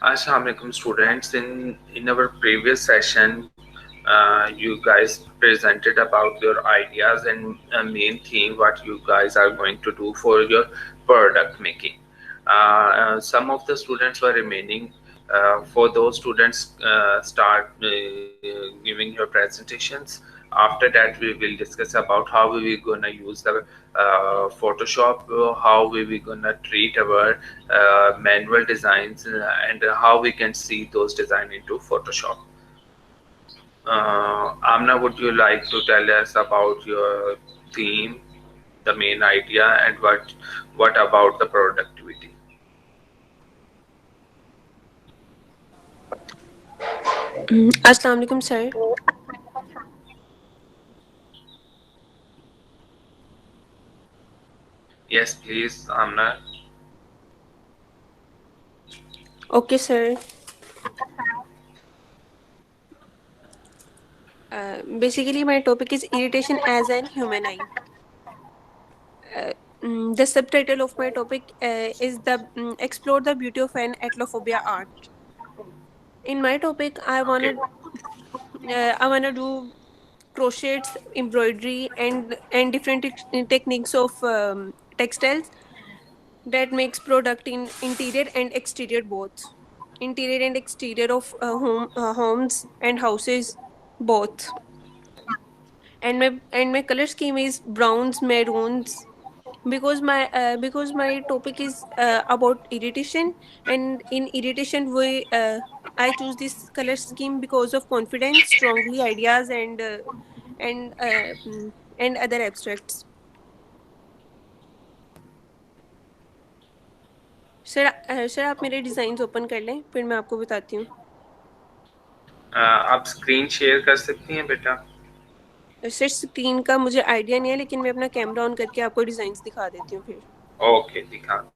Assalamualaikum students. In our previous session, you guys presented about your ideas and main theme what you guys are going to do for your product making. Some of the students were remaining. For those students, start giving your presentations. After that, we will discuss about how we gonna use the Photoshop, how we gonna treat our manual designs, and how we can see those design into Photoshop. Amna, would you like to tell us about your theme, the main idea, and what about the productivity? अस्सलाम वालेकुम sir. Yes, please, Amna. Okay, sir. Basically, my topic is irritation as an human eye. The subtitle of my topic is the explore the beauty of an atlophobia art. In my topic, I wanna do crochets, embroidery, and different techniques of textiles that makes product in interior and exterior both. Interior and exterior of homes and houses both. And my color scheme is browns, maroons, because my topic is about irritation, and in irritation we I choose this color scheme because of confidence, strongly ideas, and uh, mm, and other abstracts. Sir आप मेरे designs open कर लें, फिर मैं आपको बताती हूँ. आप स्क्रीन शेयर कर सकती हैं बेटा? सर स्क्रीन का मुझे आइडिया नहीं है, लेकिन मैं अपना कैमरा ऑन करके आपको डिज़ाइंस दिखा देती हूँ फिर. ओके, दिखा.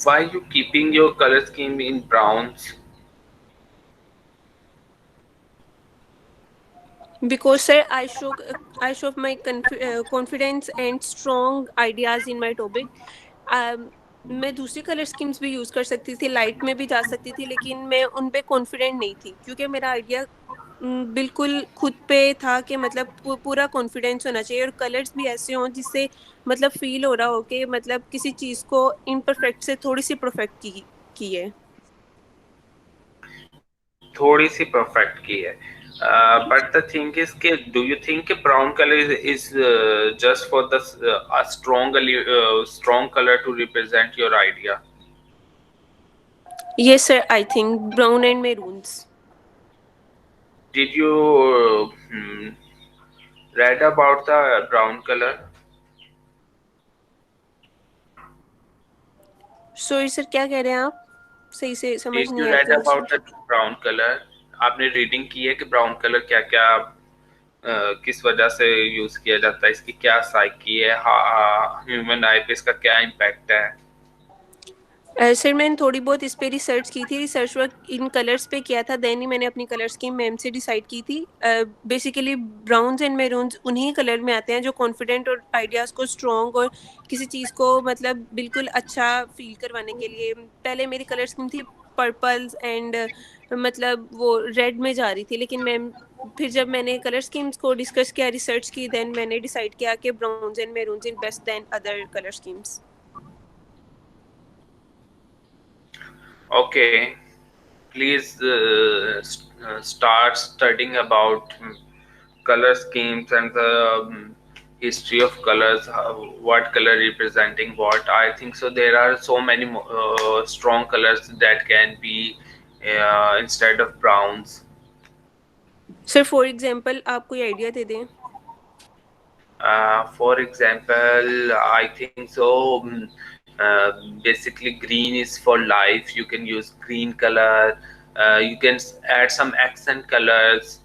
Why you keeping your color scheme in browns? Because sir, I show my confidence and strong ideas in my topic. um, मैं दूसरी कलर स्कीम्स भी यूज़ कर सकती थी, लाइट में भी जा सकती थी, लेकिन मैं उन पे कॉन्फिडेंट नहीं थी क्योंकि मेरा आइडिया बिल्कुल खुद पे था कि मतलब पूरा कॉन्फिडेंस होना चाहिए, और कलर्स भी ऐसे हों जिससे मतलब फील हो रहा हो कि मतलब किसी चीज़ को इम्परफेक्ट से थोड़ी सी परफेक्ट की है. थोड़ी सी परफेक्ट की है. बट द थिंग इज कि do you think brown colour is just for the strong colour to represent your idea? Yes sir, I think brown and maroons. Did you read about the brown color? Sorry sir, क्या कह रहे हैं आप? सही से समझ Did नहीं you आया read question. about the brown color? आपने रीडिंग की है कि ब्राउन कलर क्या क्या किस वजह से यूज किया जाता है, इसकी क्या साइकी है, ह्यूमन आई पे इसका क्या इम्पैक्ट है? सर मैंने थोड़ी बहुत इस पे रिसर्च की थी, रिसर्च वर्क इन कलर्स पे किया था, देन ही मैंने अपनी कलर स्कीम मैम से डिसाइड की थी. बेसिकली ब्राउन्स एंड मैरून्स उन्हीं कलर में आते हैं जो कॉन्फिडेंट और आइडियाज़ को स्ट्रॉन्ग और किसी चीज़ को मतलब बिल्कुल अच्छा फील करवाने के लिए. पहले मेरी कलर स्कीम थी पर्पल्स एंड मतलब वो रेड में जा रही थी, लेकिन मैम फिर जब मैंने कलर स्कीम्स को डिस्कस किया, रिसर्च की, देन मैंने डिसाइड किया कि browns and maroons in best than other colour schemes. Okay, please start studying about color schemes and the history of colors, what color representing what. I think so there are so many strong colors that can be instead of browns. Sir for example आप कोई idea दे दें. For example, I think so. Basically, green is for life. You can use green color. You can add some accent colors,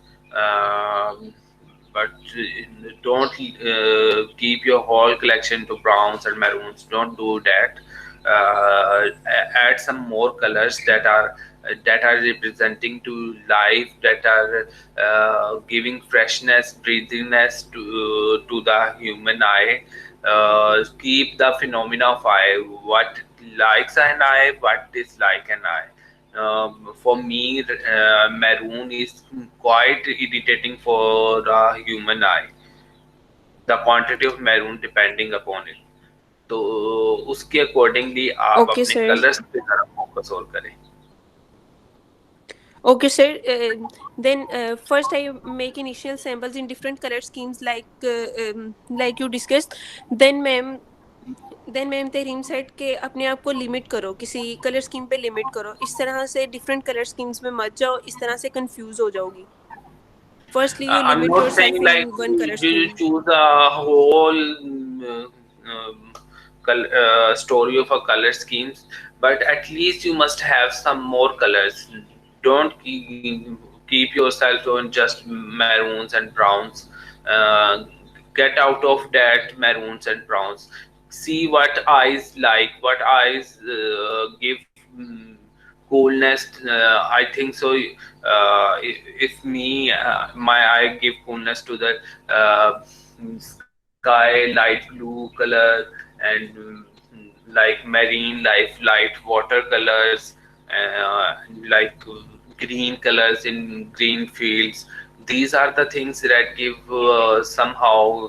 but don't keep your whole collection to browns and maroons. Don't do that. add some more colors that are representing to life, that are giving freshness, breathiness to the human eye. Keep the phenomena of eye, what likes an eye, what dislike an eye. For me, maroon is quite irritating for the human eye. The quantity of maroon depending upon it. तो उसके accordingly आप Okay, अपने sir. Colours पे ज़रा focus और करें. Okay, sir. Then first I make initial samples in different color schemes like you discussed. Then ma'am Tahreem set के अपने आप को लिमिट करो, किसी कलर स्कीम पे लिमिट करो. इस तरह से डिफरेंट कलर स्कीम्स में मत जाओ, इस तरह से कंफ्यूज हो जाओगी. Firstly, you I'm limit not saying yourself in like one color you scheme. choose a whole story of a color schemes, but at least you must have some more colors. Don't keep yourself on just maroons and browns. Get out of that maroons and browns. See what eyes like, what eyes give coolness. I think so. If me, my eye give coolness to the sky, light blue color, and like marine life, light watercolors, like green colors in green fields. These are the things that give somehow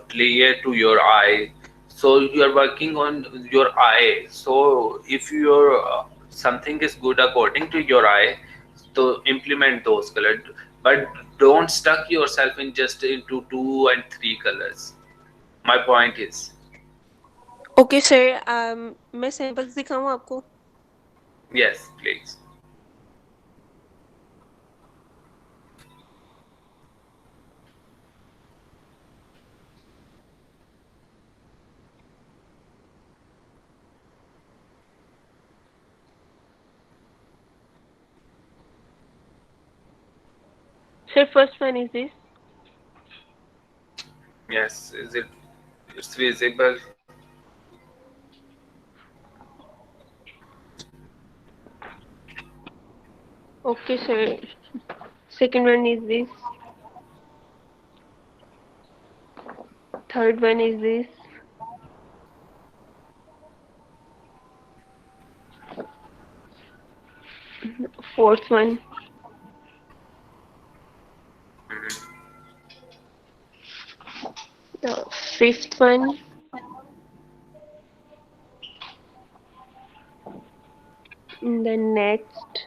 play to your eye. So you are working on your eye. So if your something is good according to your eye, so implement those colors, but don't stuck yourself in just into 2 and 3 colors. My point is. Okay, sir. मैं samples दिखाऊं आपको? Yes, please. Sir, first one is this. Yes, is it? It's visible. Okay, sir. Second one is this. Third one is this. Fourth one. The fifth one. And then next.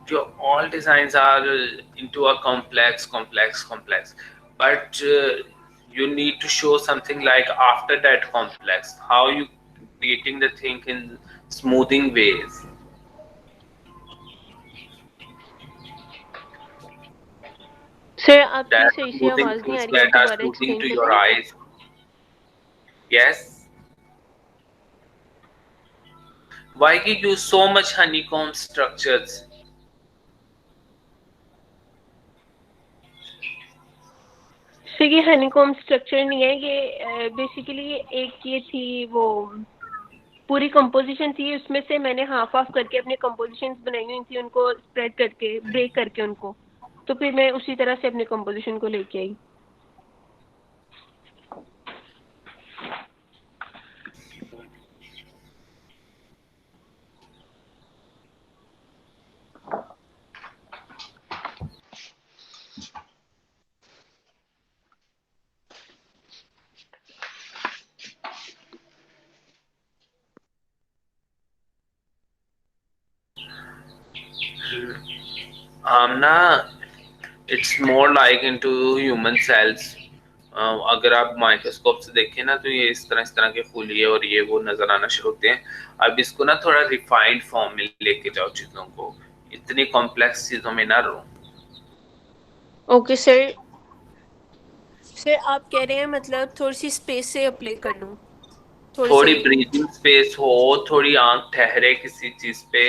Your all designs are into a complex, but you need to show something like after that complex, how you creating the thing in smoothing ways. Sir, आपकी That सही से smoothing आवाज नहीं आ things रही, आप that are दोबारा soothing explain to your करें. eyes. Yes. Why you use so much honeycomb structures? Sir ये हनीकॉम स्ट्रक्चर नहीं है, ये बेसिकली एक ये थी वो पूरी कंपोजिशन थी, उसमें से मैंने हाफ ऑफ करके अपने कंपोजिशंस बनाई हुई थी, उनको स्प्रेड करके ब्रेक करके उनको, तो फिर मैं उसी तरह से अपने कंपोजिशन को लेके आई. ना it's more like into human cells. अगर आप माइक्रोस्कोप से देखें ना तो ये इस तरह के फूलिए और ये वो नजर आना शुरू होते हैं. अब इसको ना थोड़ा रिफाइंड फॉर्म में लेके जाओ चीजों को, इतनी कॉम्प्लेक्स चीजों में ना रहो. Okay sir. सर आप कह रहे हैं मतलब थोड़ी सी स्पेस से अप्लाई कर लूं, थोड़ी ब्रीदिंग स्पेस हो, थोड़ी आंख ठहरे किसी चीज पे,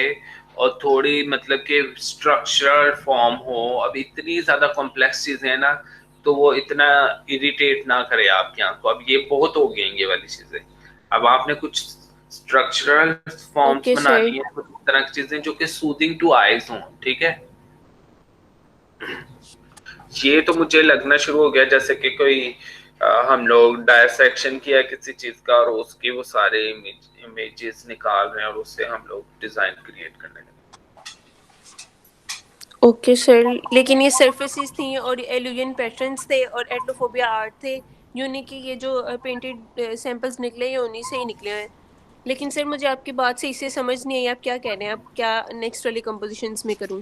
और थोड़ी मतलब कि स्ट्रक्चरल फॉर्म हो। अब इतनी ज्यादा कॉम्प्लेक्स चीजें हैं ना, तो वो इतना इरिटेट ना करे आपकी आंख को। अब ये बहुत हो गई ये वाली चीजें। अब आपने कुछ स्ट्रक्चरल फॉर्म्स ओके बना सर। दी हैं, कुछ इस तरह की चीजें जो कि सूदिंग टू आईज हों, ठीक है। ये तो मुझे लगना शुरू हो गया जैसे कि कोई हम लोग डायसेक्शन किया किसी चीज का, और उसके वो सारे इमेजेस निकाल रहे हैं और उससे हम लोग डिजाइन क्रिएट करने लगे। ओके सर, लेकिन ये सरफेसेस थी और एलुजन पैटर्न्स थे और एटलोफोबिया आर्ट थे, यूनिक के ये जो पेंटेड सैंपल्स निकले ये उन्हीं से ही निकले हैं। लेकिन सर मुझे आपकी बात से इसे समझ नहीं आई, आप क्या कह रहे हैं, आप क्या नेक्स्ट वाली कंपोजिशंस में करूं?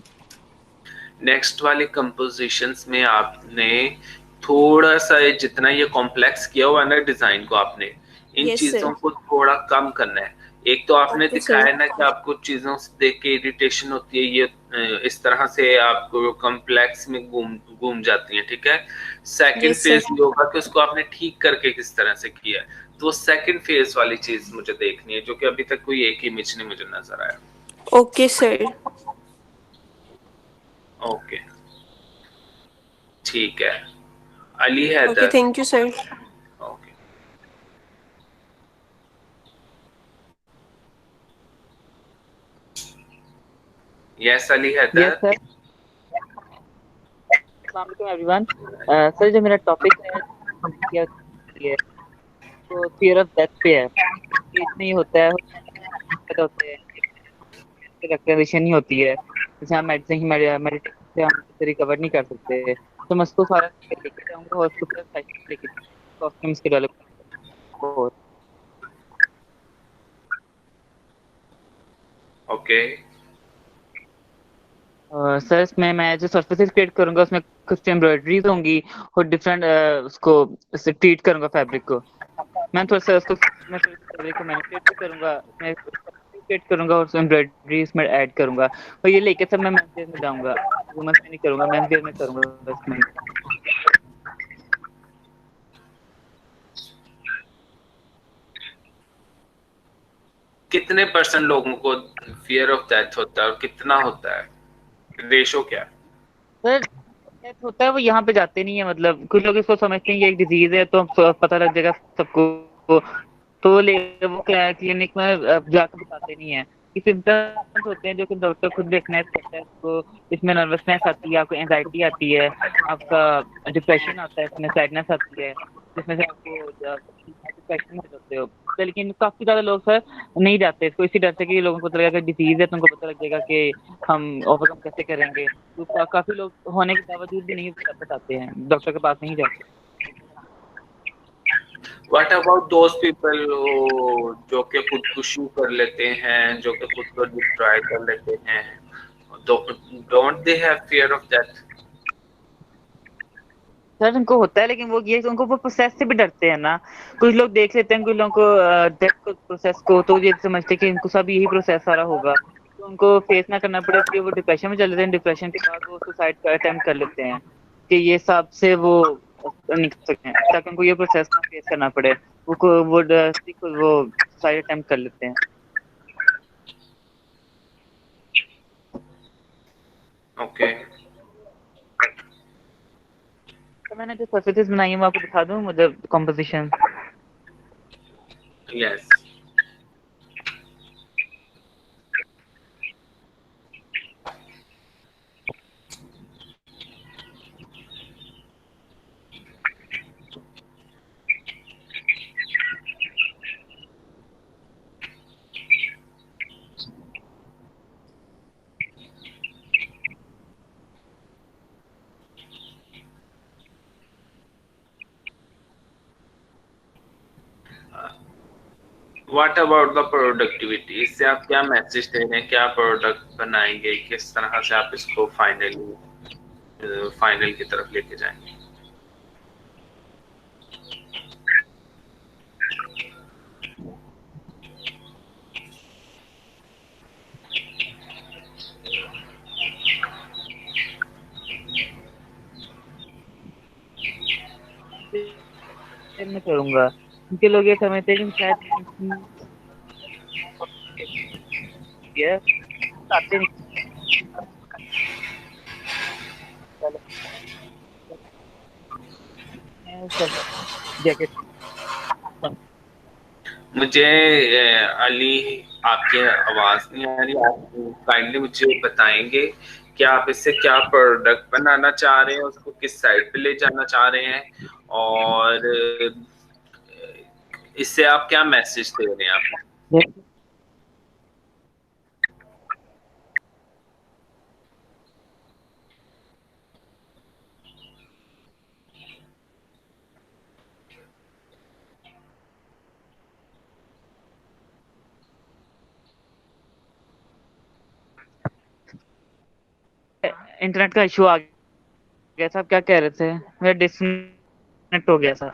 नेक्स्ट वाले कंपोजिशंस में आपने थोड़ा सा जितना ये कॉम्प्लेक्स किया हुआ है ना डिजाइन को, आपने इन यस चीजों सर। को थोड़ा कम करना है। एक तो आपने ओके सर। दिखाया ना कि आपको चीजों से देख के इरिटेशन होती है, ये इस तरह से आपको कॉम्प्लेक्स में घूम घूम जाती है, ठीक है। Second yes phase sir. ये होगा कि उसको आपने ठीक करके किस तरह से किया है। तो सेकंड फेज वाली चीज मुझे देखनी है, जो कि अभी तक कोई एक इमेज नहीं मुझे नजर आया। Okay sir. ओके, ठीक है। Ali okay, Haider. Thank you sir. Okay. Yes Ali yes Haider. Sir. अस्सलाम वालेकुम एवरीवन। सर जो मेरा टॉपिक है क्या है, तो फियर ऑफ डेथ पे है कि इसमें ही होता है, होते हैं रिकग्निशन नहीं होती है, जैसे हम मेडिसिन मेडिटेशन से हम रिकवर नहीं कर सकते, तो मैं उसको सारा लेके जाऊंगा और उसको पूरा साइकिल लेके कॉस्ट्यूम्स के डेवलप को। ओके। सर इसमें मैं जो सर्फेसिस क्रिएट करूंगा उसमें कुछ एम्ब्रॉयडरीज होंगी और डिफरेंट उसको ट्रीट करूंगा फैब्रिक को। मैं थोड़ा सा उसको मैं फैब्रिक को मैनिपुलेट भी करूंगा, मैं क्रिएट करूंगा और उसमें एम्ब्रॉयडरी इसमें ऐड करूंगा और ये लेके सब मैं मेंस वेयर में डालूंगा। वुमेन्स में नहीं करूंगा, मेंस वेयर में करूंगा इसमें। कितने परसेंट लोगों को फियर ऑफ डेथ होता है और कितना होता है, रेशो क्या है? सर डेथ होता है वो यहाँ पे जाते नहीं है, मतलब कुछ लोग इसको समझते हैं कि एक डिजीज है तो पता लग जाएगा सबको, तो वो क्या है क्लिनिक में जाकर बताते नहीं है कि सिम्टम्स होते हैं जो कि डॉक्टर खुद रिकग्नाइज करता है उसको। इसमें नर्वसनेस आती है, आपको एंजाइटी आती है, आपका डिप्रेशन आता है, इसमें सैडनेस आती है, जिसमें से आपको डिप्रेशन हो जाते हो। तो लेकिन काफी ज्यादा लोग सर नहीं जाते इसको, इसी डर से कि लोगों को पता लगेगा डिजीज है तो उनको पता लग जाएगा कि हम ओवरकम कैसे करेंगे, तो काफी लोग होने के बावजूद भी नहीं बताते हैं, डॉक्टर के पास नहीं जाते। व्हाट अबाउट दोज पीपल जो कि खुदकुशी कर लेते हैं, जो कि खुद को डिस्ट्रॉय कर लेते हैं, don't they have fear of death? Sir उनको होता है, लेकिन वो ये उनको वो प्रोसेस से भी डरते हैं ना। कुछ लोग देख लेते हैं कुछ लोगों को डेथ को प्रोसेस को, तो ये समझते हैं कि इनको सब यही प्रोसेस सारा होगा, तो उनको फेस ना करना पड़े, इसलिए वो डिप्रेशन में चले जाते हैं। डिप्रेशन के बाद वो सुसाइड का अटेम्प्ट कर लेते हैं कि ये सब से वो निकल सकते हैं, ताकि उनको ये प्रोसेस ना फेस करना पड़े। वो सुसाइड अटेम्प्ट कर लेते हैं। ओके। तो मैंने जो सर्फेसिस बनाई है वो आपको दिखा दूं, मतलब composition. Yes. What about the productivity? इससे आप क्या मैसेज दे रहे हैं, क्या प्रोडक्ट बनाएंगे, किस तरह से आप इसको फाइनल की तरफ लेके जाएंगे? मैं करूंगा क्योंकि लोग ये समझते हैं कि शायद आते नहीं जैकेट। मुझे अली, आपकी आवाज नहीं आ रही। आप काइंडली मुझे बताएंगे कि आप इससे क्या प्रोडक्ट बनाना चाह रहे हैं, उसको किस साइड पे ले जाना चाह रहे हैं, और इससे आप क्या मैसेज दे रहे हैं आप? इंटरनेट का इशू आ गया था। आप क्या कह रहे थे? मेरा डिस्कनेक्ट हो गया था।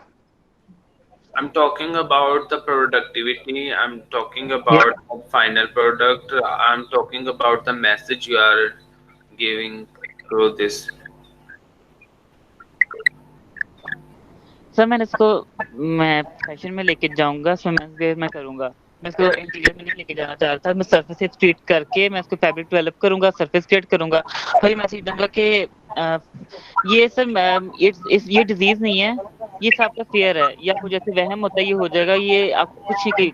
I'm talking about the productivity. I'm talking about the final product. I'm talking about the message you are giving through this. Sir मैंने इसको मैं फैशन में लेके जाऊंगा, वुमेन्स वेयर में करूंगा। मैं इसको इंटीरियर में नहीं लेके जाना चाह रहा था। मैं सरफेस से ट्रीट करके मैं इसको फैब्रिक डेवलप करूंगा, सरफेस क्रिएट करूंगा। और ये मैसेज दूंगा कि ये सर ये डिजीज नहीं है, ये सब आपका फियर है, ये आपको जैसे वहम होता है ये हो जाएगा, ये आपको कुछ नहीं,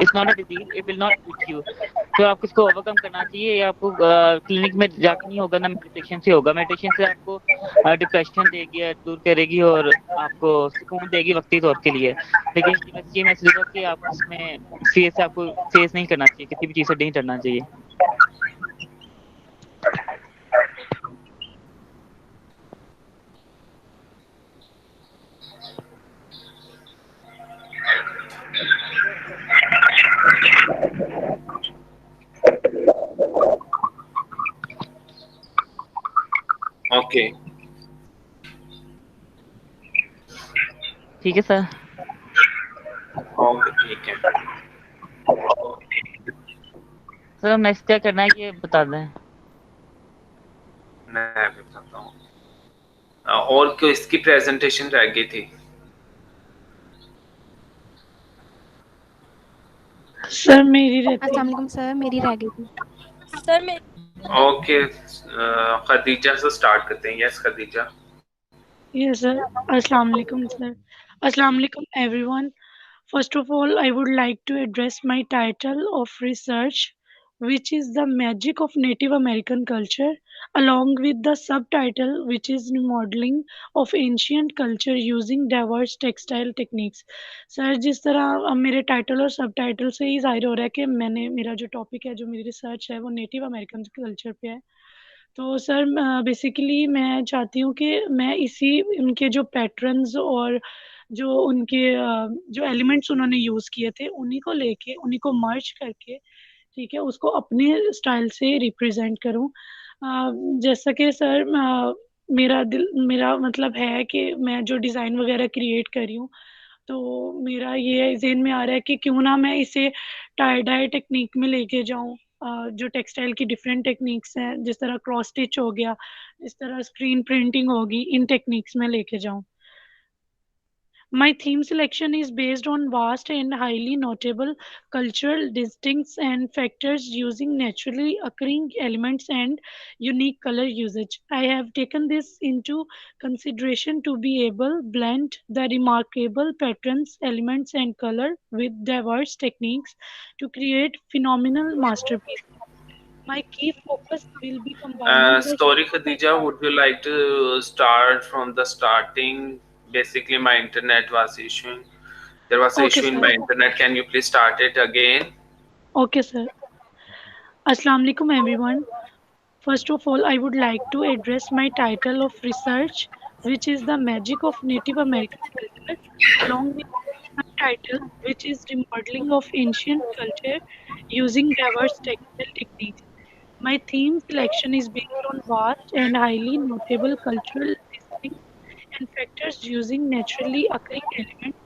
it's not a disease, it will not eat you. तो आपको इसको ओवरकम करना चाहिए। ये आपको क्लिनिक में जाके नहीं होगा, ना मेडिटेशन से होगा। मेडिटेशन से आपको डिप्रेशन देगी, दूर करेगी और आपको सुकून देगी वक्ती तौर के लिए। लेकिन ये मैसेज होगा कि आप उसमें फेस से आपको फेस नहीं करना चाहिए, किसी भी चीज से नहीं डरना चाहिए। Okay. ठीक है सर। Okay, ठीक है। सर नेक्स्ट क्या करना है ये बता दें। मैं भी बताता हूँ। और क्यों इसकी प्रेजेंटेशन रह गई थी? सर मेरी रहती। अस्सलाम वालेकुम सर, मेरी रह गई थी सर। मैं ओके, खदीजा से स्टार्ट करते हैं। Yes Khadija. Yes, sir. Assalamu alaikum, sir. Assalamu alaikum, everyone. First of all, I would like to address my title of research, which is the magic of Native American culture, along with the subtitle, which is remodeling of ancient culture using diverse textile techniques. Sir जिस तरह अब मेरे title और सब title से ही जाहिर हो रहा है कि मेरा जो टॉपिक है, जो मेरी रिसर्च है, वो नेटिव अमेरिकन कल्चर पे है। तो सर बेसिकली मैं चाहती हूँ कि मैं इसी उनके जो पैटर्न्स और जो उनके जो एलिमेंट्स उन्होंने यूज़ किए थे, उन्हीं को लेके उन्हीं को मर्ज करके, ठीक है, उसको अपने स्टाइल से रिप्रेजेंट करूँ। जैसा कि सर मेरा मतलब है कि मैं जो डिज़ाइन वगैरह क्रिएट कर रही हूँ, तो मेरा ये ज़हन में आ रहा है कि क्यों ना मैं इसे टाई डाई टेक्निक में लेके जाऊँ। जो टेक्सटाइल की डिफरेंट टेक्निक्स हैं, जिस तरह क्रॉस स्टिच हो गया, इस तरह स्क्रीन प्रिंटिंग होगी, इन टेक्निक्स में लेके जाऊँ। My theme selection is based on vast and highly notable cultural distincts and factors using naturally occurring elements and unique color usage. I have taken this into consideration to be able blend the remarkable patterns, elements and color with diverse techniques to create phenomenal masterpiece. My key focus will be combining the Sorry Khadija, would you like to start from the starting? Basically my internet was issuing. There was an Okay, issue in sir. my internet. Can you please start it again? Okay, sir. Assalamu alaikum, everyone. First of all, I would like to address my title of research, which is the magic of Native American culture, along with my title, which is remodeling of ancient culture using diverse textile techniques. My theme selection is based on vast and highly notable cultural distincts and factors using naturally occurring elements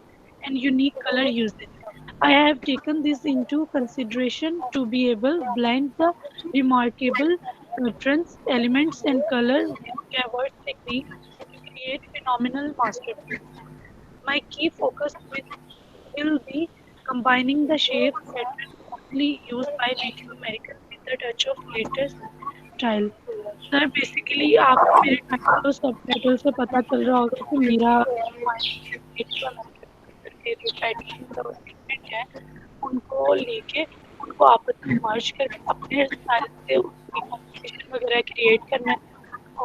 and unique color usage. I have taken this into consideration to be able blend the remarkable patterns, elements, and color with diverse techniques to create phenomenal masterpiece. My key focus will be combining the shape pattern commonly used by Native Americans with the touch of latest style. Sir basically आपको मेरे title और सब title से पता चल रहा होगा कि मेरा करके जो टाइटल और स्टेटमेंट है उनको लेके उनको आपस में मर्ज करके अपने स्टाइल से उसकी कॉम्बिनेशन वगैरह क्रिएट करना है।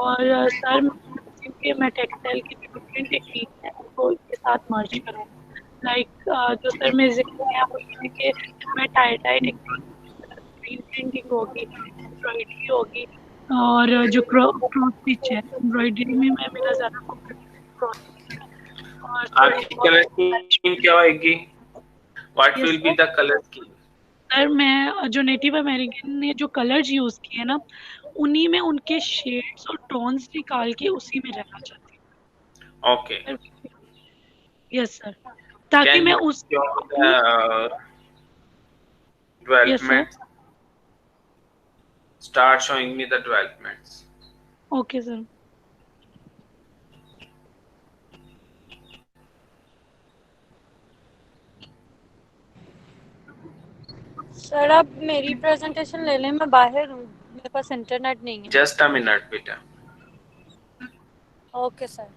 और सर क्योंकि मैं टेक्सटाइल की जो डिफरेंट टेक्निक है उनको इसके साथ मर्ज करूँ। लाइक जो सर मेरे ज़हन में है वो ये है कि मैं tie dye technique, screen printing होगी, एम्ब्रॉयडरी होगी और जो क्रॉस स्टिच है, एम्ब्रॉयडरी में मैं मेरा ज़्यादा फोकस क्रॉस स्टिच है और आपकी कलर स्कीम क्या होगी? What will be the colour scheme? Sir मैं जो नेटिव अमेरिकन ने जो कलर्स यूज़ किए ना, उन्हीं में उनके शेड्स और टोन्स निकाल के उसी में रहना चाहती ओके, हूँ। यस सर, ताकि कैन मैं यू उस show the yes sir, developments? Start showing me the developments. Okay sir. Sir आप मेरी प्रेजेंटेशन ले लें, मैं बाहर हूँ, मेरे पास इंटरनेट नहीं है। Just a minute, बेटा। Okay sir.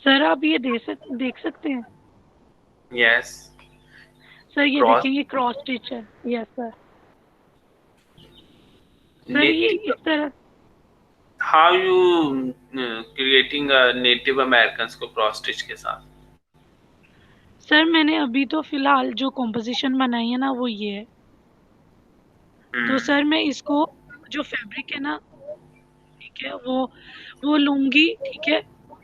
सर आप ये देख सकते हैं। Yes. सर ये Cross. देखें, ये क्रॉस स्टिच है। Yes sir. सर ये Native. इस तरह How you creating a Native Americans को cross stitch के साथ? सर मैंने अभी तो फिलहाल जो कॉम्पोजिशन बनाई है ना वो ये है। तो सर मैं इसको जो फैब्रिक है ना, ठीक है, वो लूंगी, ठीक है।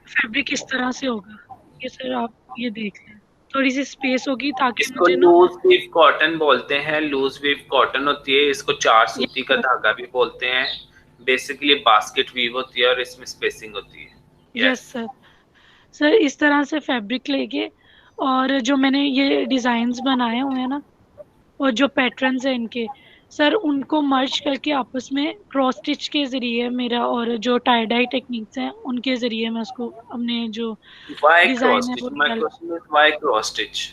फैब्रिक इस तरह से होगा, ये सर आप ये देख लें, थोड़ी सी स्पेस होगी ताकि इसको मुझे ना लूज वीव कॉटन बोलते हैं। लूज वीव कॉटन होती है, इसको चार सूती का ये धागा भी बोलते हैं। बेसिकली बास्केट वीव होती है और इसमें स्पेसिंग होती है। Yes sir. सर इस तरह से फैब्रिक लेके और जो मैंने ये डिजाइन्स बनाए हुए हैं ना और जो पैटर्न्स हैं इनके, सर उनको मर्ज करके आपस में क्रॉस स्टिच के जरिए मेरा और जो टाई डाई टेक्निक्स हैं उनके जरिए मैं उसको अपने जो Why cross डिजाइन है stitch? वो My develop. question is why cross stitch?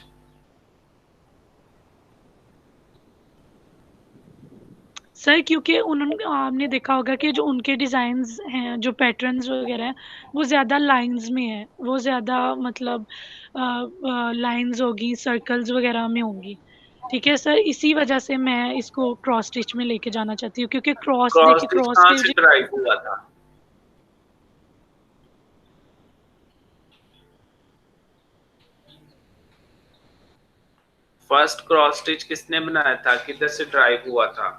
Sir क्योंकि आपने देखा होगा कि जो उनके डिजाइन्स हैं, जो पैटर्न्स वगैरह हैं, वो ज्यादा लाइंस में है, वो ज्यादा मतलब लाइंस होगी, सर्कल्स वगैरह में होंगी। ठीक है सर, इसी वजह से मैं इसको क्रॉस स्टिच में लेके जाना चाहती हूँ क्योंकि क्रॉस क्रॉस देखिए, स्टिच क्रॉस कहाँ के से ड्राइव हुआ था? फर्स्ट क्रॉस स्टिच किसने बनाया था? किधर से ड्राइव हुआ था?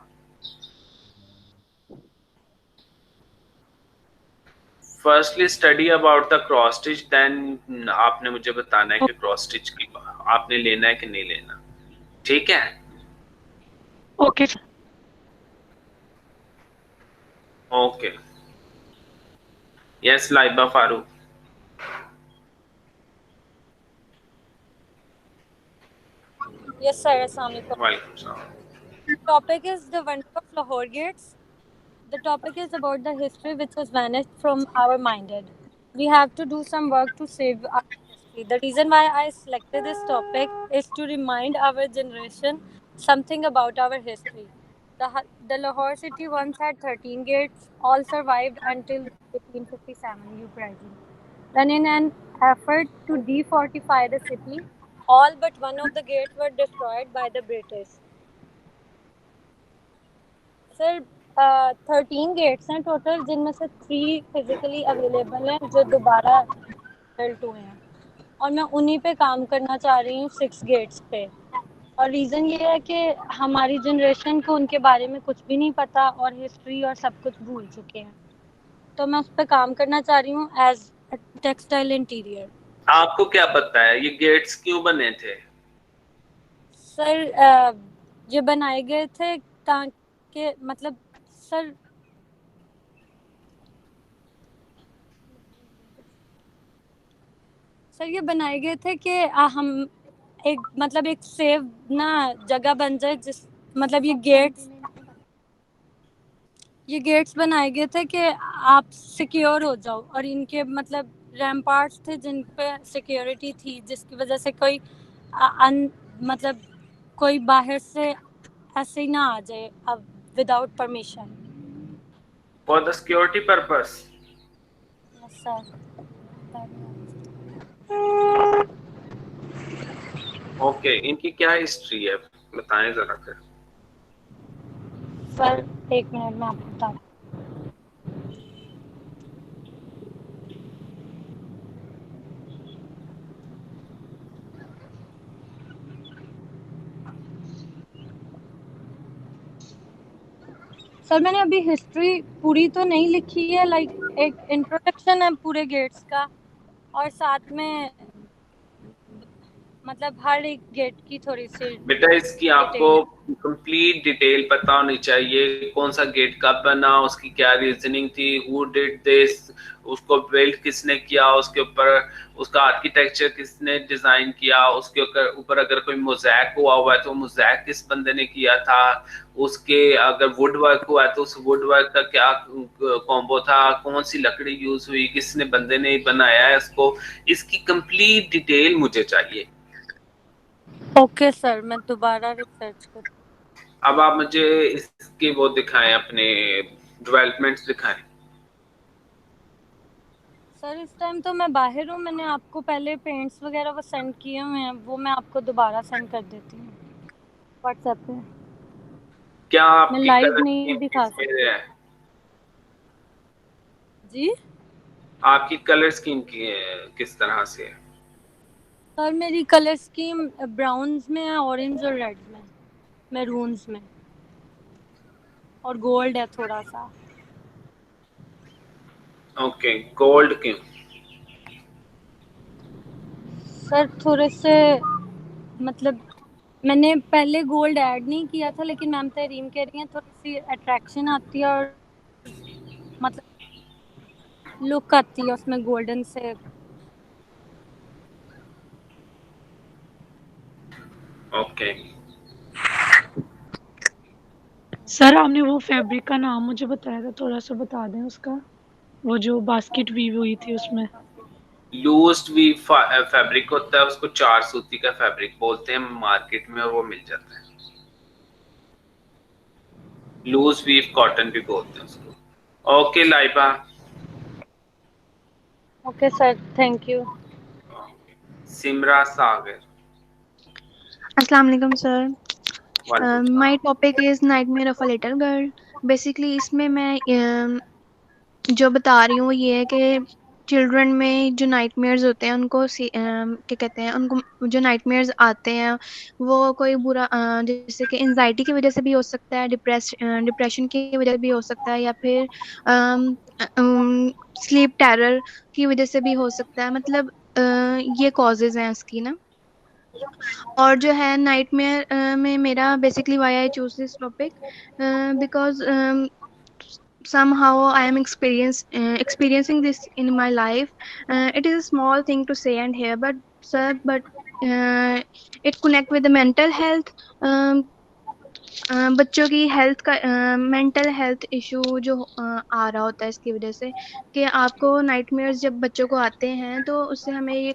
Firstly study about the cross stitch, then आपने मुझे बताना है कि क्रॉस स्टिच की आपने लेना है कि नहीं लेना। ठीक है? Okay sir. Okay. Yes Laiba Farooq. Yes sir, assalamu alaikum. वालेकुम सलाम। The topic is the wonder of Lahore gates. The topic is about the history which was vanished from our minded. We have to do some work to save our history. The reason why I selected this topic is to remind our generation something about our history. The Lahore city once had 13 gates, all survived until 1857 uprising. When in an effort to defortify the city, all but one of the gates were destroyed by the British. Sir 13 gates हैं total, जिनमें से 3 physically available हैं जो दोबारा built हुए हैं, और मैं उन्हीं पे काम करना चाह रही हूँ 6 गेट्स पे। और रीज़न ये है कि हमारी जनरेशन को उनके बारे में कुछ भी नहीं पता और हिस्ट्री और सब कुछ भूल चुके हैं, तो मैं उस पर काम करना चाह रही हूँ एज टेक्सटाइल इंटीरियर। आपको क्या पता है ये गेट्स क्यों बने थे? सर ये बनाए गए थे ताकि मतलब सर सर ये बनाए गए थे कि हम एक मतलब एक सेफ ना जगह बन जाए, जिस मतलब ये गेट्स बनाए गए थे कि आप सिक्योर हो जाओ, और इनके मतलब रैम्पार्ट्स थे जिन पे सिक्योरिटी थी, जिसकी वजह से कोई मतलब कोई बाहर से ऐसे ही ना आ जाए अब without permission. For the security purpose. Sir okay, इनकी क्या हिस्ट्री है, बताएं जरा फिर। सर 1 मिनट में आपको बता। सर मैंने अभी हिस्ट्री पूरी तो नहीं लिखी है, लाइक एक इंट्रोडक्शन है पूरे गेट्स का, और साथ में मतलब हर एक गेट की थोड़ी सी बेटा इसकी आपको डिटेल। कंप्लीट डिटेल पता होनी चाहिए, कौन सा गेट कब बना, उसकी क्या रीजनिंग थी, हु डिड दिस, उसको बिल्ड किसने किया, उसके ऊपर उसका आर्किटेक्चर किसने डिजाइन किया, उसके ऊपर अगर कोई मोज़ैक हुआ है तो मोज़ैक किस बंदे ने किया था, उसके अगर वुड वर्क हुआ है तो उस वुड वर्क का क्या कॉम्बो था, कौन सी लकड़ी यूज हुई, किसने बंदे ने बनाया है इसको, इसकी कंप्लीट डिटेल मुझे चाहिए। ओके सर, मैं दोबारा रिसर्च कर। अब आप मुझे इसके वो दिखाएं, अपने डेवलपमेंट्स दिखाएं। सर इस टाइम तो मैं बाहर हूँ, मैंने आपको पहले पेंट्स वगैरह वो सेंड किए हुए हैं, वो मैं आपको दोबारा सेंड कर देती हूँ व्हाट्सएप पे। क्या मैं आपकी लाइव कलर नहीं स्कीम दिखा किस सकती में है? जी। आपकी कलर स्कीम की किस तरह से है? सर मेरी कलर स्कीम ब्राउन्स में है, ऑरेंज और रेड में, मैरून्स में, और गोल्ड है थोड़ा सा। ओके, गोल्ड क्यों? सर थोड़े से मतलब मैंने पहले गोल्ड ऐड नहीं किया था, लेकिन मैम तहरीम कह रही हैं थोड़ी सी अट्रैक्शन आती है, और मतलब लुक आती है उसमें गोल्डन से। ओके, सर आपने वो फैब्रिक का नाम मुझे बताया था, थोड़ा सा बता दें उसका, वो जो बास्केट वीव हुई थी उसमें। लूज्ड वी फैब्रिक होता है, उसको 4 सूती का फैब्रिक बोलते हैं मार्केट में, और वो मिल जाता है। लूज वीव कॉटन भी बोलते हैं उसको। Okay Laiba. Okay sir, thank you. Simra Sagar. अस्सलाम वालेकुम सर। वालेकुम माय सलाम। Topic is nightmare of a little girl. Basically इसमें मैं जो बता रही हूँ वो ये है कि चिल्ड्रन में जो नाइटमेयर्स होते हैं उनको क्या कहते हैं, उनको जो नाइटमेयर्स आते हैं वो कोई बुरा जैसे कि एंजाइटी की वजह से भी हो सकता है, डिप्रेशन की वजह से भी हो सकता है, या फिर स्लीप टेरर की वजह से भी हो सकता है। मतलब ये कॉजेज़ हैं इसकी ना। और जो है नाइटमेयर में मेरा basically why I choose this topic because somehow I am experiencing this in my life. It is a small thing to say and hear, but sir, but it connect with the mental health. um, बच्चों की health का mental health issue जो आ रहा होता है इसकी वजह से, कि आपको नाइटमेयर्स जब बच्चों को आते हैं तो उससे हमें ये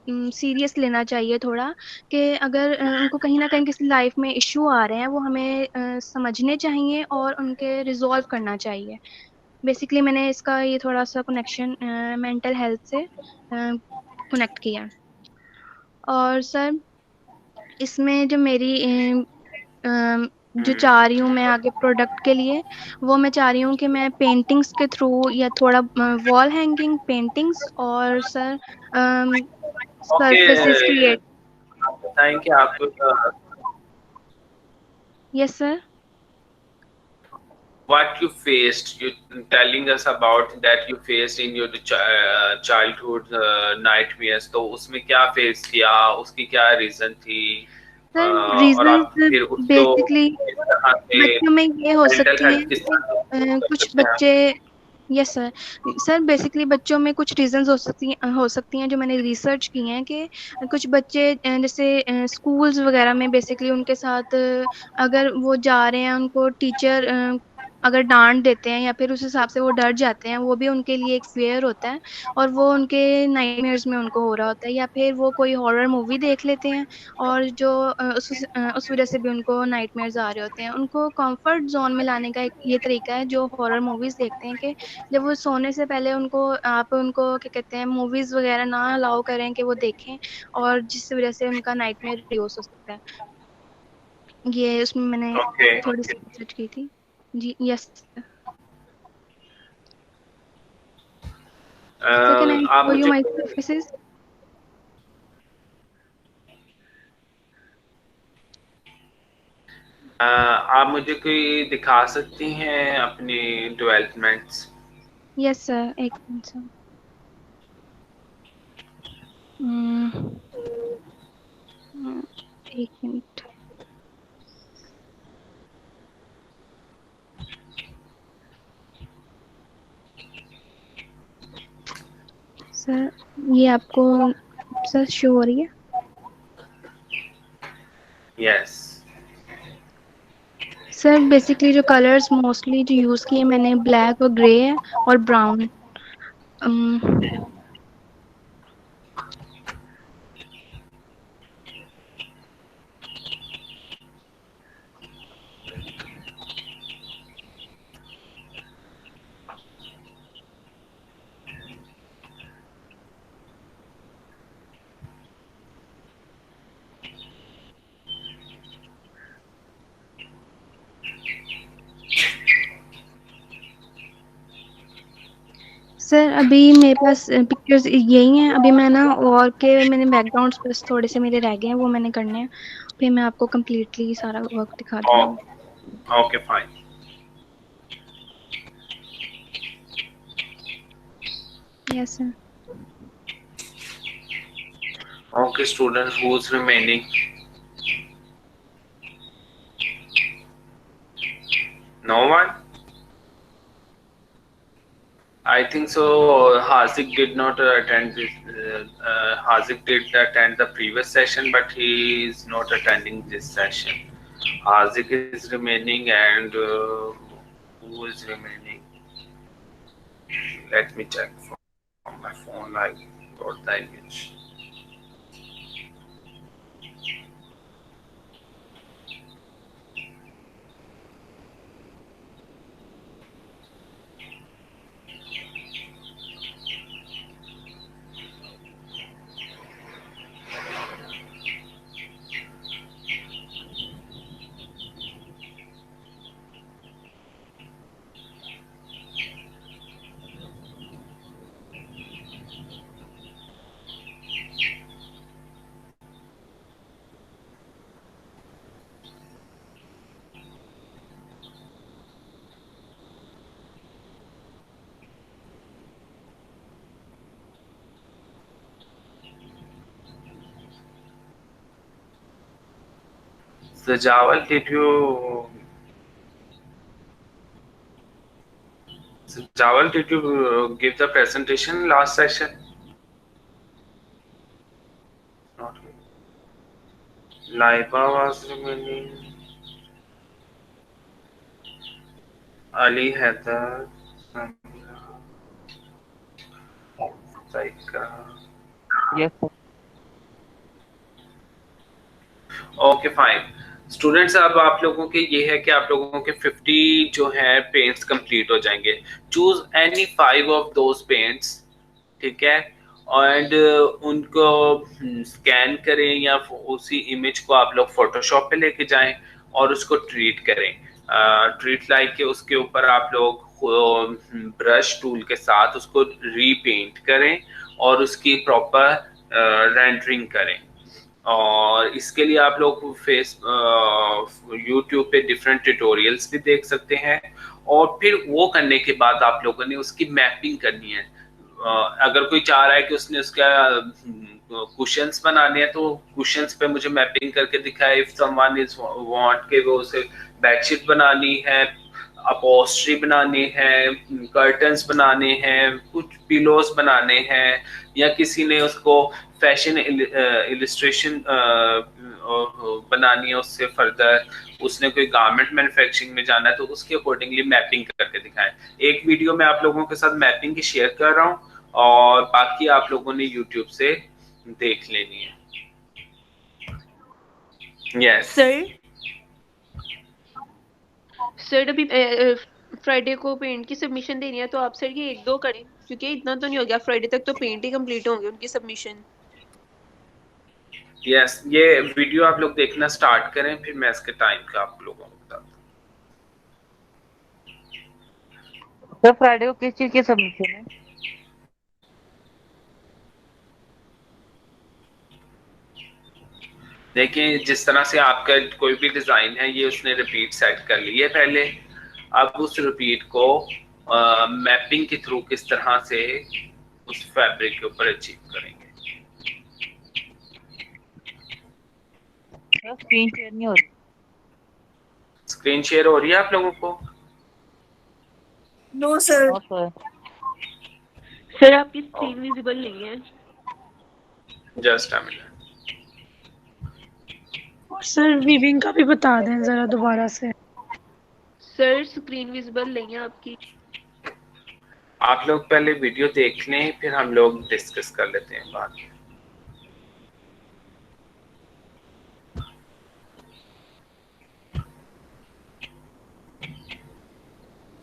सीरियस लेना चाहिए थोड़ा, कि अगर उनको कहीं ना कहीं किसी लाइफ में इशू आ रहे हैं वो हमें समझने चाहिए और उनके रिजॉल्व करना चाहिए। बेसिकली मैंने इसका ये थोड़ा सा कनेक्शन मेंटल हेल्थ से कनेक्ट किया। और सर इसमें जो मेरी जो चाह रही हूँ मैं आगे प्रोडक्ट के लिए, वो मैं चाह रही हूँ कि मैं पेंटिंग्स के थ्रू या थोड़ा वॉल हैंगिंग पेंटिंग्स और सर ओके, सरफेसेस क्रिएट। आप बताएं कि आप yes sir. what you faced, you telling us about that you faced in your childhood nightmares, तो उसमें क्या फेस किया, उसकी क्या रीजन थी, सर और रीजन आप फिर उसको बेसिकली किस तरह से बच्चों में ये हो मेंटल सकती है हेल्थ किस कि तरह से improve कर कुछ सकते हैं? बच्चे यस सर। सर बेसिकली बच्चों में कुछ रीजंस हो सकती हैं जो मैंने रिसर्च की हैं कि कुछ बच्चे जैसे स्कूल्स वगैरह में बेसिकली उनके साथ अगर वो जा रहे हैं, उनको टीचर अगर डांट देते हैं या फिर उस हिसाब से वो डर जाते हैं, वो भी उनके लिए एक फेयर होता है और वो उनके नाइटमेयर्स में उनको हो रहा होता है, या फिर वो कोई हॉरर मूवी देख लेते हैं और जो उस वजह से भी उनको नाइटमेयर्स आ रहे होते हैं। उनको कंफर्ट जोन में लाने का एक ये तरीका है, जो हॉरर मूवीज देखते हैं कि जब वो सोने से पहले आप उनको क्या कहते हैं मूवीज वगैरह ना अलाउ करें कि वो देखें, और जिस वजह से उनका नाइटमेयर रिड्यूस हो सकता है। ये उसमें मैंने ओके। थोड़ी सी रिसर्च की थी। जी यस सर। कैन आई आप शो यू मुझे माय सर्विसेज? आप मुझे कोई दिखा सकती हैं अपनी डेवलपमेंट्स? यस सर, एक मिनट सर। हम्म, हम्म, एक मिनट सर। ये आपको सर शो हो रही है? यस। सर बेसिकली जो कलर्स मोस्टली जो यूज किए मैंने ब्लैक और ग्रे है और ब्राउन। सर अभी मेरे पास पिक्चर्स यही हैं। अभी मैं ना और के मैंने बैकग्राउंड्स बस थोड़े से मेरे रह गए हैं, वो मैंने करने हैं। फिर मैं आपको कम्प्लीटली सारा वर्क दिखा दूंगी। Okay fine. Yes sir. Okay, students, who's remaining? No one? I think so. Hazik did not attend this. Hazik did attend the previous session, but he is not attending this session. Hazik is remaining, and who is remaining? Let me check from my phone. I got the image. So, Jawal, did you give the presentation last session? Not good. Laiba was remaining. Ali Heather, Samira, Saika. Yes, sir. Okay fine. Students, अब आप लोगों के ये है कि आप लोगों के 50 जो है पेंट्स कंप्लीट हो जाएंगे। Choose any 5 of those paints, ठीक है, एंड उनको स्कैन करें या उसी इमेज को आप लोग फोटोशॉप पे लेके जाएं और उसको ट्रीट करें। ट्रीट लाइक के उसके ऊपर आप लोग ब्रश टूल के साथ उसको रीपेंट करें और उसकी प्रॉपर रेंडरिंग करें। और इसके लिए आप लोग यूट्यूब पे डिफरेंट ट्यूटोरियल्स भी देख सकते हैं, और फिर वो करने के बाद आप लोगों ने उसकी मैपिंग करनी है। अगर कोई चाह रहा है कि उसने उसका कुशंस बनाने हैं तो कुशंस पे मुझे मैपिंग करके दिखाए। इफ समवन इज वांट के वो उसे बेडशीट बनानी है अपॉस्ट्री बनानी है, कर्टन्स बनाने हैं, कुछ पिलोस बनाने हैं, या किसी ने उसको फैशन इलिस्ट्रेशन बनानी है, उससे फर्दर उसने कोई गारमेंट मैन्युफैक्चरिंग में जाना है, तो उसके अकॉर्डिंगली मैपिंग करके दिखाएं। एक वीडियो मैं आप लोगों के साथ मैपिंग की शेयर कर रहा हूँ और बाकी आप लोगों ने यूट्यूब से देख लेनी है। यस सर अभी फ्राइडे को पेंट की सबमिशन देनी है, तो आप सर ये 1-2 करें, क्योंकि इतना तो नहीं हो गया, फ्राइडे तक तो पेंट ही कंप्लीट होंगे उनकी सबमिशन। यस, ये वीडियो आप लोग देखना स्टार्ट करें, फिर मैं इसके टाइम का आप लोगों को बताता हूँ। सर फ्राइडे को किस चीज की सबमिशन है? देखिए, जिस तरह से आपका कोई भी डिजाइन है, ये उसने रिपीट सेट कर ली है पहले। अब उस रिपीट को मैपिंग के थ्रू किस तरह से उस फैब्रिक के ऊपर अचीव करेंगे। स्क्रीन शेयर नहीं हो रही। स्क्रीन शेयर हो रही है आप लोगों को? No sir. सर आपकी स्क्रीन विजिबल नहीं है। Just a minute. और सर वीविंग का भी बता दें जरा दोबारा से। सर स्क्रीन विजिबल नहीं है आपकी। आप लोग पहले वीडियो देख लें, फिर हम लोग डिस्कस कर लेते हैं बात।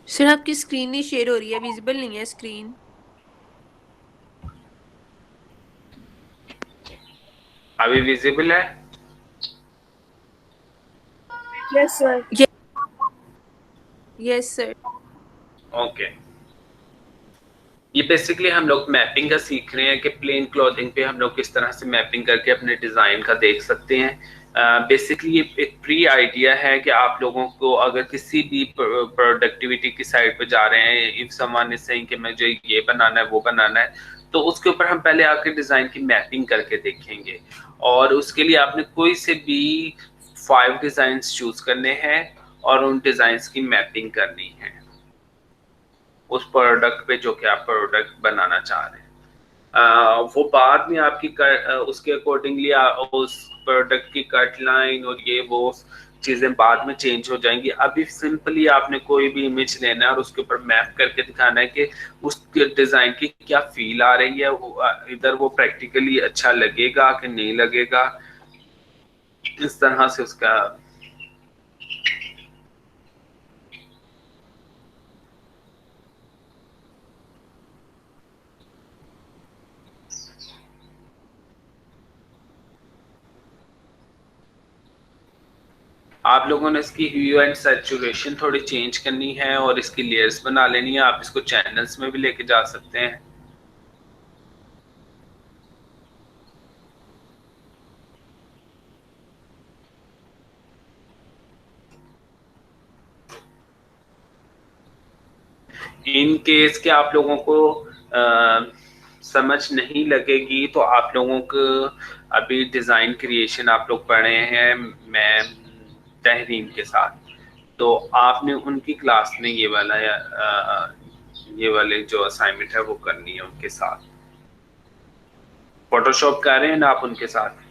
सर आपकी स्क्रीन नहीं शेयर हो रही है, विजिबल नहीं है स्क्रीन। अभी विजिबल है? Yes sir. Yes sir. Okay, ये बेसिकली हम लोग मैपिंग का सीख रहे हैं कि प्लेन क्लॉथिंग पे हम लोग किस तरह से मैपिंग करके अपने डिजाइन का देख सकते हैं। बेसिकली ये एक प्री आइडिया है कि आप लोगों को अगर किसी भी प्रोडक्टिविटी की साइड पे जा रहे हैं, इफ समवन इज सेइंग कि मुझे ये बनाना है वो बनाना है, तो उसके ऊपर हम पहले आपके डिजाइन की मैपिंग करके देखेंगे। और उसके लिए आपने कोई से भी 5 डिजाइन चूज करने हैं और उन डिजाइन की मैपिंग करनी है उस प्रोडक्ट पे जो कि आप प्रोडक्ट बनाना चाह रहे हैं। वो बाद में आपकी उसके अकॉर्डिंगली उस प्रोडक्ट की कट लाइन और ये वो चीजें बाद में चेंज हो जाएंगी। अभी सिंपली आपने कोई भी इमेज लेना है और उसके ऊपर मैप करके दिखाना है कि उस डिजाइन की क्या फील आ रही है, इधर वो प्रैक्टिकली अच्छा लगेगा कि नहीं लगेगा, इस तरह से उसका। आप लोगों ने इसकी ह्यू एंड सैचुरेशन थोड़ी चेंज करनी है और इसकी लेयर्स बना लेनी है। आप इसको चैनल्स में भी लेके जा सकते हैं। इन केस के आप लोगों को समझ नहीं लगेगी तो आप लोगों को अभी डिजाइन क्रिएशन आप लोग पढ़े हैं मैम तहरीन के साथ, तो आपने उनकी क्लास में ये वाले जो असाइनमेंट है वो करनी है उनके साथ। फोटोशॉप कर रहे हैं ना आप उनके साथ?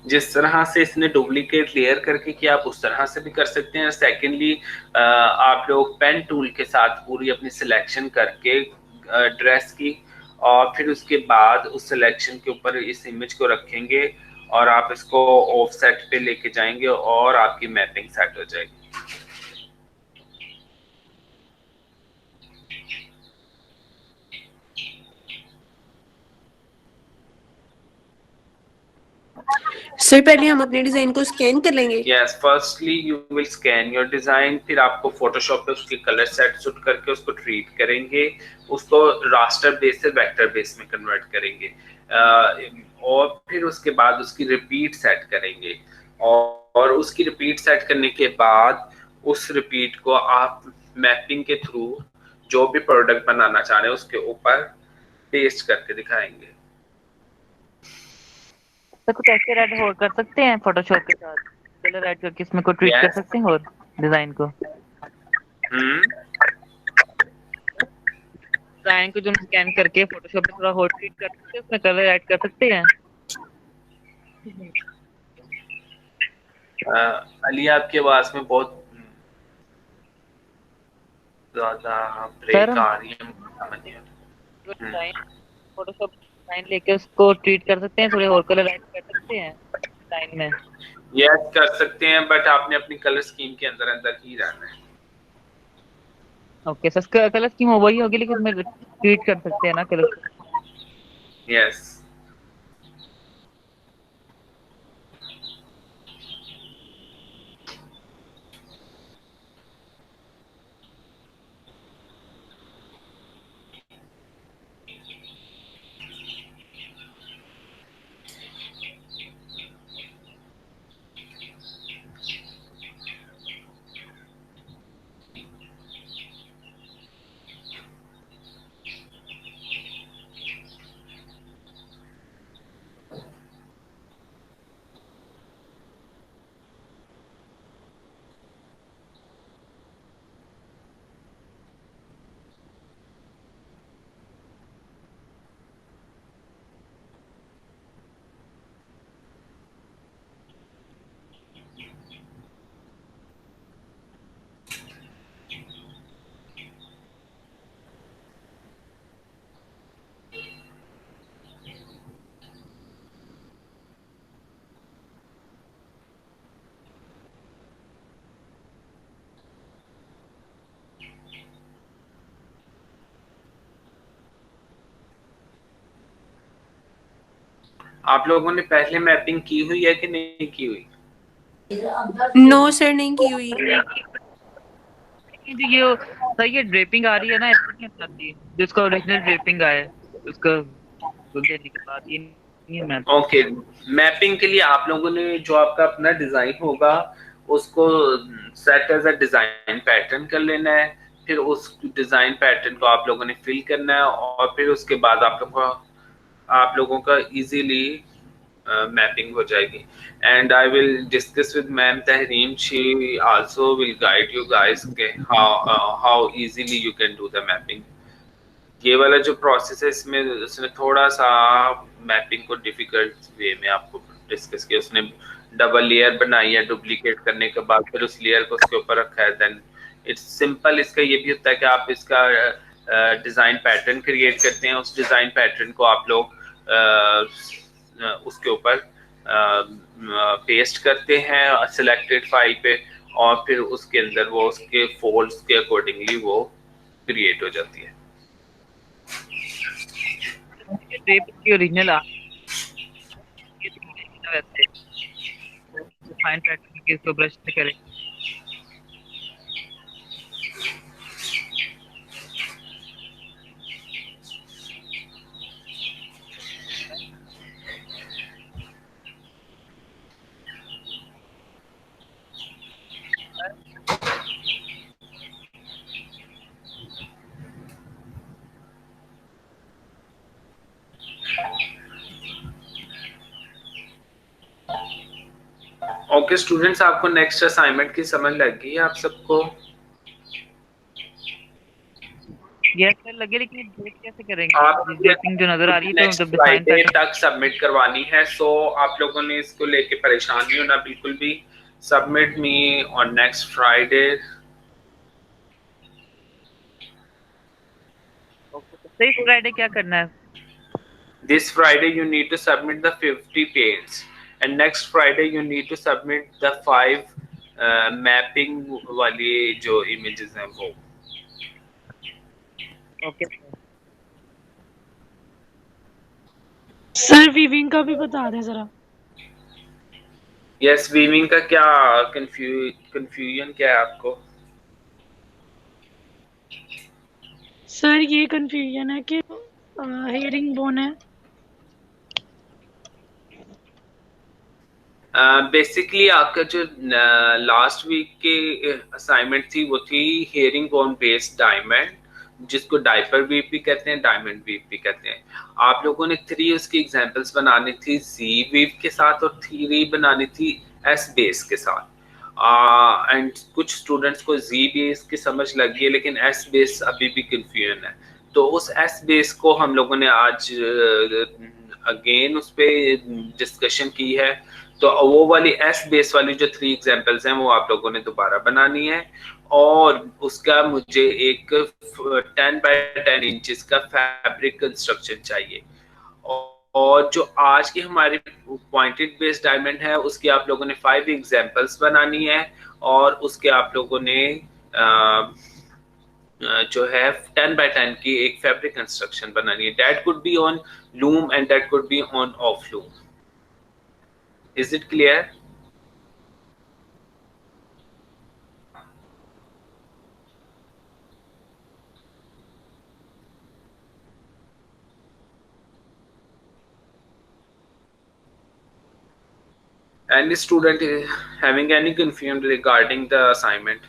जिस तरह से इसने डुप्लीकेट लेयर करके किया आप उस तरह से भी कर सकते हैं। सेकेंडली आप लोग पेन टूल के साथ पूरी अपनी सिलेक्शन करके ड्रेस की और फिर उसके बाद उस सिलेक्शन के ऊपर इस इमेज को रखेंगे और आप इसको ऑफसेट पे लेके जाएंगे और आपकी मैपिंग सेट हो जाएगी। सर पहले हम अपने डिजाइन को स्कैन कर लेंगे। Yes, firstly you will scan your design, फिर आपको फोटोशॉप पे उसके कलर सेट शूट करके उसको ट्रीट करेंगे, उसको रास्टर बेस से वेक्टर बेस में कन्वर्ट करेंगे और फिर उसके बाद उसकी रिपीट सेट करेंगे और उसकी रिपीट सेट करने के बाद उस रिपीट को आप मैपिंग के थ्रू जो भी प्रोडक्ट बनाना चाह रहे हैं उसके ऊपर पेस्ट करके दिखाएंगे। तो कुछ ऐसे ऐड और कर सकते हैं फोटोशॉप के साथ, कलर ऐड करके इसमें को ट्रीट कर सकते हैं और डिजाइन को डिजाइन को जो स्कैन करके फोटोशॉप पे थोड़ा और ट्रीट कर सकते हैं, उसमें कलर ऐड कर सकते हैं। अली आपकी आवाज में बहुत ज्यादा ब्रेक आ रही है। फोटोशॉप डिजाइन लेके उसको ट्रीट कर सकते हैं, थोड़े और कलर ऐड कर सकते हैं डिजाइन में। यस कर सकते हैं, बट आपने अपनी कलर स्कीम के अंदर अंदर ही रहना है। ओके सर, कलर स्कीम हो वही होगी लेकिन उसमें ट्रीट कर सकते हैं ना कलर। यस आप लोगों ने पहले मैपिंग की हुई है कि नहीं की हुई? नो सर नहीं की हुई। ये सर ये ड्रेपिंग आ रही है ना, ऐसे नहीं आती जिसका ओरिजिनल ड्रेपिंग आए उसका देने के बाद ये नहीं है मैप। ओके, मैपिंग के लिए आप लोगों ने जो आपका अपना डिजाइन होगा उसको set as a design pattern कर लेना है, फिर उस डिजाइन पैटर्न को आप लोगों ने फिल करना है और फिर उसके बाद आप लोगों का इजीली मैपिंग हो जाएगी। And I will discuss with ma'am Tahreem, she also will guide you guys how easily you can do the mapping. ये वाला जो प्रोसेस है इसमें उसने थोड़ा सा मैपिंग को डिफिकल्ट वे में आपको डिस्कस किया। उसने डबल लेयर बनाई है डुप्लीकेट करने के बाद, फिर उस लेयर को उसके ऊपर रखा है। Then it's simple. इसका ये भी होता है कि आप इसका डिजाइन पैटर्न क्रिएट करते हैं, उस डिजाइन पैटर्न को आप लोग उसके ऊपर पेस्ट करते हैं सिलेक्टेड फाइल पे और फिर उसके अंदर वो उसके फोल्ड्स के अकॉर्डिंगली वो क्रिएट हो जाती है। टेप की ओरिजिनल वैसे फाइन पैटर्न के इसको ब्रश से करें। ओके स्टूडेंट्स, आपको नेक्स्ट असाइनमेंट की समझ लग गई आप सबको? यस सर लगे, लेकिन डेट कैसे करेंगे? आप डेटिंग जो नजर आ रही है तो डिजाइन पैटर्न तक सबमिट करवानी है। सो आप लोगों ने इसको लेके परेशान नहीं होना बिल्कुल भी। Submit me on next Friday. Okay, तो फ्राइडे क्या करना है? This Friday you need to submit the 50 paints, and next Friday you need to submit the 5 mapping वाली जो images हैं वो. ओके सर वीविंग का भी बता दें जरा. Yes, weaving का क्या confusion क्या है आपको? सर ये कंफ्यूजन है कि हेयरिंग बोन है. बेसिकली आपका जो लास्ट वीक की असाइनमेंट थी वो थी हेयरिंग बोन बेस्ड डायमंड, जिसको डाइपर वीव भी कहते हैं, डायमंड वीव भी कहते हैं. आप लोगों ने 3 उसकी एग्जांपल्स बनानी थी जी वीव के साथ और 3 बनानी थी एस बेस के साथ. एंड कुछ स्टूडेंट्स को जी बेस की समझ लग गई है, लेकिन एस बेस अभी भी कंफ्यूजन है. तो उस एस बेस को हम लोगों ने आज अगेन उस पर डिस्कशन की है. तो वो वाली एस बेस वाली जो 3 एग्जांपल्स हैं वो आप लोगों ने दोबारा बनानी है, और उसका मुझे एक 10 बाय 10 इंचेस का फैब्रिक कंस्ट्रक्शन चाहिए. और जो आज की हमारी पॉइंटेड बेस्ड डायमंड है उसकी आप लोगों ने 5 एग्जांपल्स बनानी है, और उसके आप लोगों ने जो है 10 बाय 10 की एक फैब्रिक कंस्ट्रक्शन बनानी है. That could be on loom and that could be on off loom. Is it clear? Any student having any confusion regarding the assignment?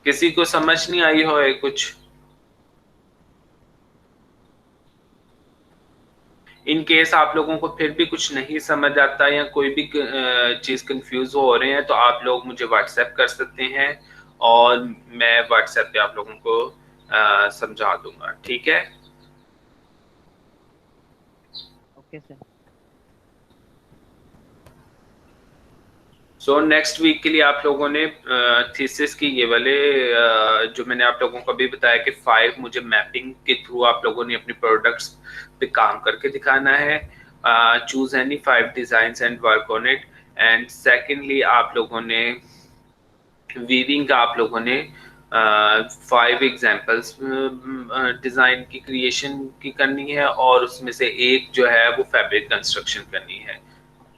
किसी को समझ नहीं आई हो है कुछ? इन केस आप लोगों को फिर भी कुछ नहीं समझ आता या कोई भी चीज कंफ्यूज हो रहे हैं तो आप लोग मुझे व्हाट्सएप कर सकते हैं, और मैं व्हाट्सएप पे आप लोगों को समझा दूंगा. ठीक है? Okay sir. So next week के लिए आप लोगों ने थीसिस की ये वाले जो मैंने आप लोगों को अभी बताया कि 5 मुझे मैपिंग के थ्रू आप लोगों ने अपने प्रोडक्ट्स पे काम करके दिखाना है. Choose any 5 designs and work on it. And secondly आप लोगों ने वीविंग का आप लोगों ने 5 एग्जांपल्स डिजाइन की क्रिएशन की करनी है, और उसमें से एक जो है वो फैब्रिक कंस्ट्रक्शन करनी है.